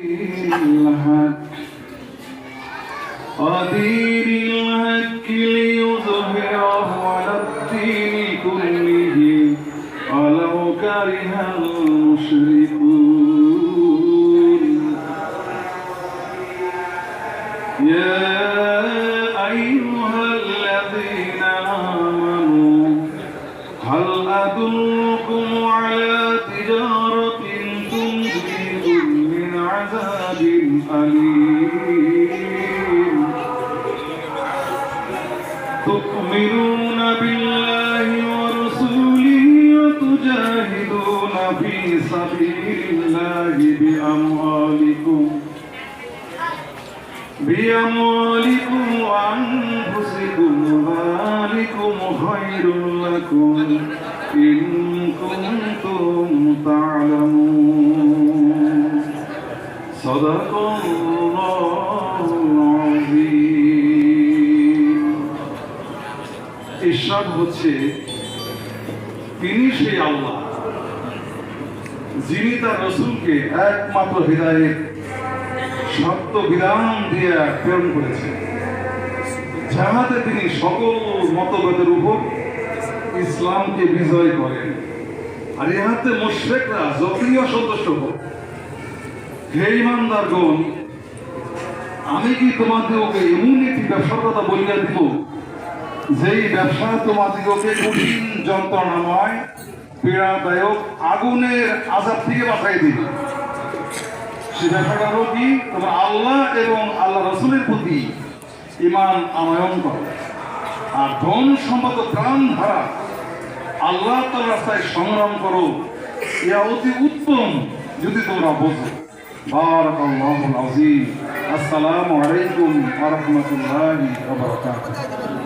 قدير الهك ليظهره على الدين كله ولو كره المشركون يا أيها الذين آمنوا هل أدلكم على تجارة تنجيكم من عذاب أليم تؤمنون بالله ورسوله وتجاهدون في سبيل الله بأموالكم وأنفسكم ذلكم خير لكم إن كنتم تعلمون صدق الله العظيم ইরশাদ হচ্ছে তিনি সেই আল্লাহ যিনি তার রাসূলকে একমাত্র হিদায়াত সত্য বিধান দিয়ে প্রেরণ করেছেন যাহাতে তিনি সকল মতভেদের উপর ইসলামকে বিজয় করেন আর ইহাতে মুশরিকরা যতই অসন্তুষ্ট হোক হে ঈমানদারগণ আমি কি তোমাদেরকে এমন একটি ব্যবসার কথা বলিয়া দিব যেই ব্যবসা তোমাদিগকে কঠিন যন্ত্রণাময় পীড়াদায়ক আগুনের আযাব থেকে বাঁচাই দিবে সে ব্যবসাটা হলো কি তোমার আল্লাহ এবং আল্লাহ রাসূলের প্রতি ঈমান আনয়ন করো আর ধন সম্পদ প্রাণ ধারা আল্লাহ তাআলার রাস্তায় সংগ্রাম করো ইয়া অতি উত্তম যদি তোমরা বোঝো বারাকাল্লাহুল আযীম আসসালামু আলাইকুম ওয়া রাহমাতুল্লাহি ওয়া বারাকাতুহু